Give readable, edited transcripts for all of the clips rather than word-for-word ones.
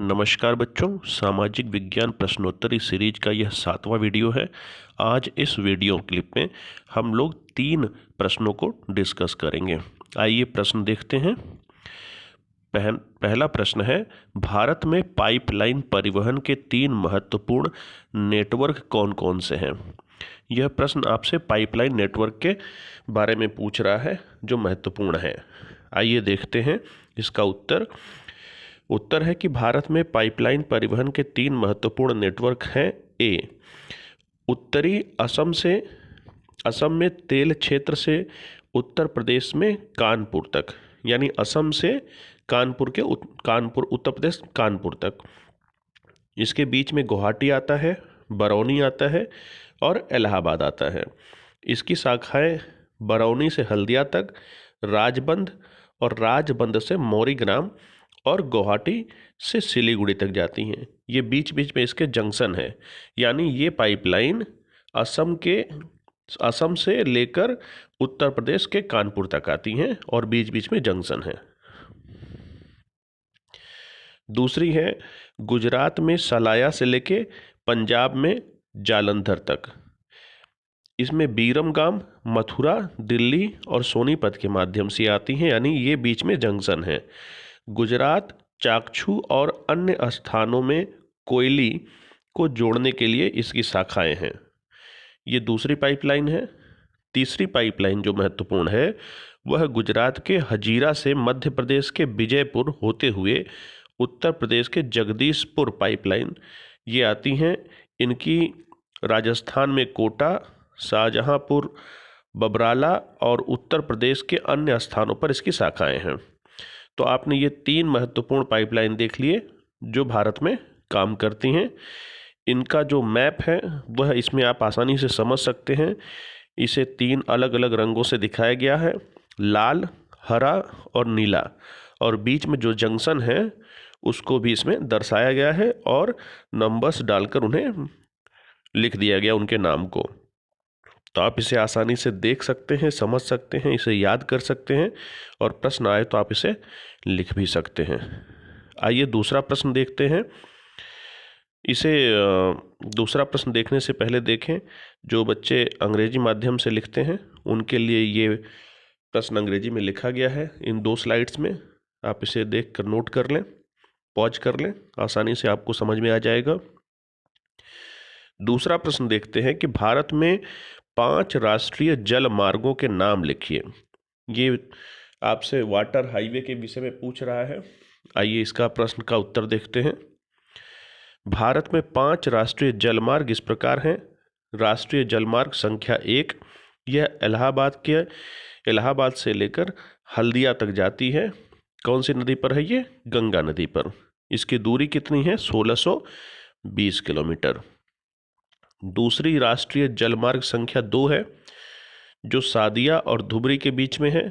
नमस्कार बच्चों, सामाजिक विज्ञान प्रश्नोत्तरी सीरीज का यह 7वां वीडियो है। आज इस वीडियो क्लिप में हम लोग 3 प्रश्नों को डिस्कस करेंगे। आइए प्रश्न देखते हैं। पहला प्रश्न है, भारत में पाइपलाइन परिवहन के 3 महत्वपूर्ण नेटवर्क कौन कौन से हैं। यह प्रश्न आपसे पाइपलाइन नेटवर्क के बारे में पूछ रहा है जो महत्वपूर्ण है। आइए देखते हैं इसका उत्तर है कि भारत में पाइपलाइन परिवहन के 3 महत्वपूर्ण नेटवर्क हैं। ए, उत्तरी असम में तेल क्षेत्र से उत्तर प्रदेश में कानपुर तक, यानी असम से कानपुर उत्तर प्रदेश कानपुर तक। इसके बीच में गुवाहाटी आता है, बरौनी आता है और इलाहाबाद आता है। इसकी शाखाएं बरौनी से हल्दिया तक, राजबंद और राजबंद से मौरीग्राम और गुवाहाटी से सिलीगुड़ी तक जाती हैं। ये बीच बीच में इसके जंक्शन है, यानी ये पाइपलाइन असम से लेकर उत्तर प्रदेश के कानपुर तक आती हैं और बीच बीच में जंक्शन है। दूसरी है, गुजरात में सलाया से लेके पंजाब में जालंधर तक। इसमें बीरमगाम, मथुरा, दिल्ली और सोनीपत के माध्यम से आती हैं, यानी ये बीच में जंक्शन है। गुजरात, चाकछू और अन्य स्थानों में कोयली को जोड़ने के लिए इसकी शाखाएं हैं। ये दूसरी पाइपलाइन है। तीसरी पाइपलाइन जो महत्वपूर्ण है वह गुजरात के हजीरा से मध्य प्रदेश के विजयपुर होते हुए उत्तर प्रदेश के जगदीशपुर पाइपलाइन ये आती हैं। इनकी राजस्थान में कोटा, शाहजहांपुर, बबराला और उत्तर प्रदेश के अन्य स्थानों पर इसकी शाखाएं हैं। तो आपने ये 3 महत्वपूर्ण पाइपलाइन देख लिए जो भारत में काम करती हैं। इनका जो मैप है वह इसमें आप आसानी से समझ सकते हैं। इसे 3 अलग अलग रंगों से दिखाया गया है, लाल, हरा और नीला, और बीच में जो जंक्शन है उसको भी इसमें दर्शाया गया है और नंबर्स डालकर उन्हें लिख दिया गया उनके नाम को। तो आप इसे आसानी से देख सकते हैं, समझ सकते हैं, इसे याद कर सकते हैं और प्रश्न आए तो आप इसे लिख भी सकते हैं। आइए दूसरा प्रश्न देखते हैं। दूसरा प्रश्न देखने से पहले देखें, जो बच्चे अंग्रेजी माध्यम से लिखते हैं उनके लिए ये प्रश्न अंग्रेजी में लिखा गया है इन 2 स्लाइड्स में। आप इसे देख कर नोट कर लें, पॉज कर लें, आसानी से आपको समझ में आ जाएगा। दूसरा प्रश्न देखते हैं कि भारत में 5 राष्ट्रीय जल मार्गों के नाम लिखिए। ये आपसे वाटर हाईवे के विषय में पूछ रहा है। आइए इसका प्रश्न का उत्तर देखते हैं। भारत में 5 राष्ट्रीय जलमार्ग इस प्रकार हैं। राष्ट्रीय जलमार्ग संख्या 1, यह इलाहाबाद से लेकर हल्दिया तक जाती है। कौन सी नदी पर है ये? गंगा नदी पर। इसकी दूरी कितनी है? 1620 किलोमीटर। दूसरी राष्ट्रीय जलमार्ग संख्या 2 है जो सादिया और धुबरी के बीच में है।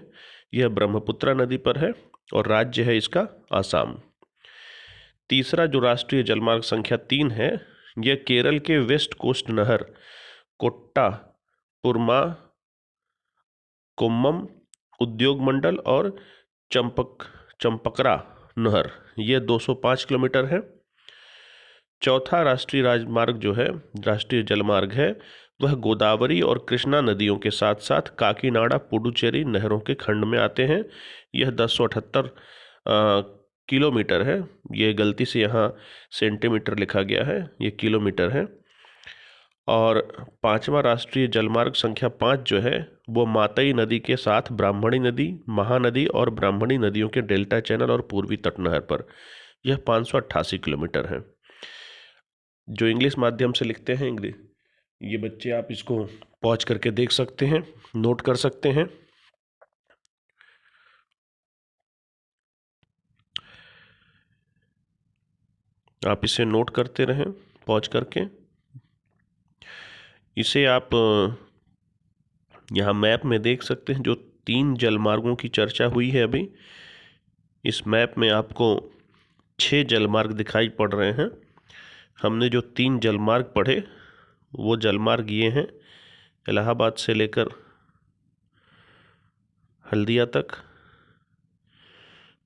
यह ब्रह्मपुत्रा नदी पर है और राज्य है इसका आसाम। तीसरा जो राष्ट्रीय जलमार्ग संख्या 3 है यह केरल के वेस्ट कोस्ट नहर कोट्टापुरमा, कोम्मम उद्योग मंडल और चंपकरा नहर, यह 205 किलोमीटर है। चौथा राष्ट्रीय जलमार्ग है वह गोदावरी और कृष्णा नदियों के साथ साथ काकीनाडा पुडुचेरी नहरों के खंड में आते हैं। यह 1078 किलोमीटर है। ये गलती से यहाँ सेंटीमीटर लिखा गया है, ये किलोमीटर है। और पांचवा राष्ट्रीय जलमार्ग संख्या 5 जो है वो मातई नदी के साथ ब्राह्मणी नदी, महानदी और ब्राह्मणी नदियों के डेल्टा चैनल और पूर्वी तट नहर पर, यह 588 किलोमीटर है। जो इंग्लिश माध्यम से लिखते हैं ये बच्चे आप इसको पॉज करके देख सकते हैं, नोट कर सकते हैं। आप इसे नोट करते रहें पॉज करके। इसे आप यहाँ मैप में देख सकते हैं जो 3 जलमार्गों की चर्चा हुई है अभी। इस मैप में आपको 6 जलमार्ग दिखाई पड़ रहे हैं। हमने जो 3 जलमार्ग पढ़े वो जलमार्ग ये हैं, इलाहाबाद से लेकर हल्दिया तक,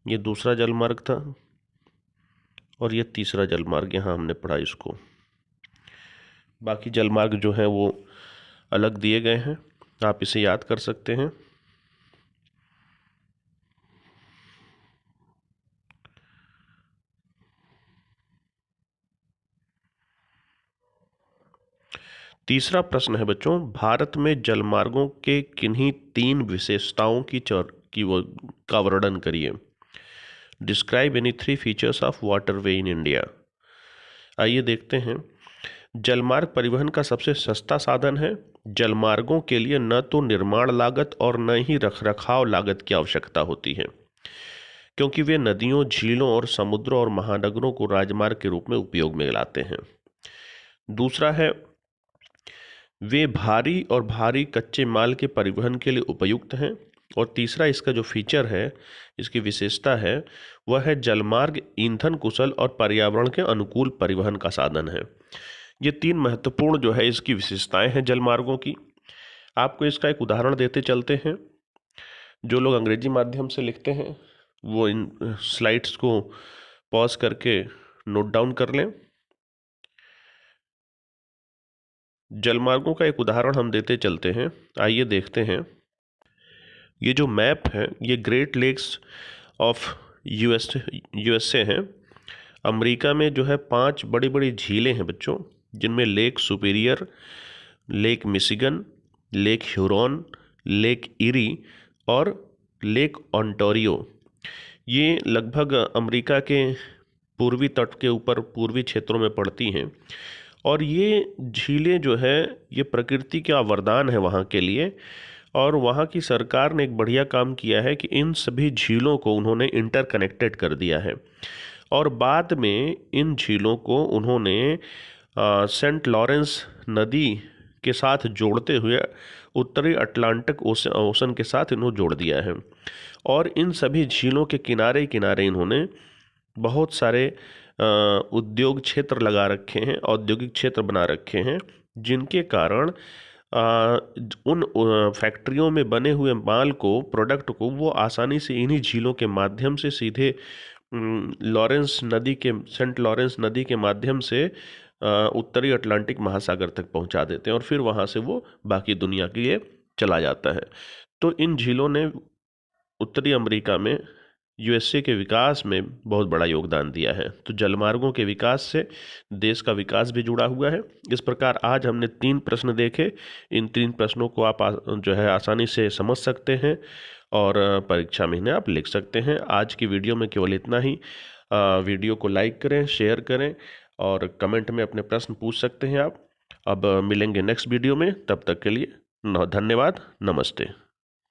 ये दूसरा जलमार्ग था, और ये तीसरा जलमार्ग यहाँ हमने पढ़ा इसको। बाकी जलमार्ग जो हैं वो अलग दिए गए हैं, आप इसे याद कर सकते हैं। तीसरा प्रश्न है बच्चों, भारत में जलमार्गों के किन्हीं 3 विशेषताओं का वर्णन करिए। Describe any 3 features of waterway in India. आइए देखते हैं। जलमार्ग परिवहन का सबसे सस्ता साधन है। जलमार्गों के लिए न तो निर्माण लागत और न ही रखरखाव लागत की आवश्यकता होती है, क्योंकि वे नदियों, झीलों और समुद्रों और महानगरों को राजमार्ग के रूप में उपयोग में लाते हैं। दूसरा है, वे भारी कच्चे माल के परिवहन के लिए उपयुक्त हैं। और तीसरा इसका जो फीचर है, इसकी विशेषता है, वह है जलमार्ग ईंधन कुशल और पर्यावरण के अनुकूल परिवहन का साधन है। ये 3 महत्वपूर्ण जो है इसकी विशेषताएं हैं जलमार्गों की। आपको इसका एक उदाहरण देते चलते हैं। जो लोग अंग्रेजी माध्यम से लिखते हैं वो इन स्लाइड्स को पॉज करके नोट डाउन कर लें। जलमार्गों का एक उदाहरण हम देते चलते हैं, आइए देखते हैं। ये जो मैप है ये ग्रेट लेक्स ऑफ यूएसए हैं। अमेरिका में जो है 5 बड़ी बड़ी झीलें हैं बच्चों, जिनमें lake superior, lake Michigan, lake Huron, lake eri और लेक ओंटारियो। ये लगभग अमेरिका के पूर्वी तट के ऊपर पूर्वी क्षेत्रों में पड़ती हैं। और ये झीलें जो है ये प्रकृति का वरदान है वहाँ के लिए। और वहाँ की सरकार ने एक बढ़िया काम किया है कि इन सभी झीलों को उन्होंने इंटरकनेक्टेड कर दिया है। और बाद में इन झीलों को उन्होंने सेंट लॉरेंस नदी के साथ जोड़ते हुए उत्तरी अटलांटिक ओशन के साथ इन्होंने जोड़ दिया है। और इन सभी झीलों के किनारे किनारे इन्होंने बहुत सारे उद्योग क्षेत्र लगा रखे हैं, औद्योगिक क्षेत्र बना रखे हैं, जिनके कारण उन फैक्ट्रियों में बने हुए माल को, प्रोडक्ट को, वो आसानी से इन्हीं झीलों के माध्यम से सीधे सेंट लॉरेंस नदी के माध्यम से उत्तरी अटलांटिक महासागर तक पहुंचा देते हैं और फिर वहां से वो बाकी दुनिया के लिए चला जाता है। तो इन झीलों ने उत्तरी अमेरिका में यूएसए के विकास में बहुत बड़ा योगदान दिया है। तो जलमार्गों के विकास से देश का विकास भी जुड़ा हुआ है। इस प्रकार आज हमने 3 प्रश्न देखे। इन 3 प्रश्नों को आप जो है आसानी से समझ सकते हैं और परीक्षा में इन्हें आप लिख सकते हैं। आज की वीडियो में केवल इतना ही। वीडियो को लाइक करें, शेयर करें और कमेंट में अपने प्रश्न पूछ सकते हैं आप। अब मिलेंगे नेक्स्ट वीडियो में, तब तक के लिए धन्यवाद, नमस्ते।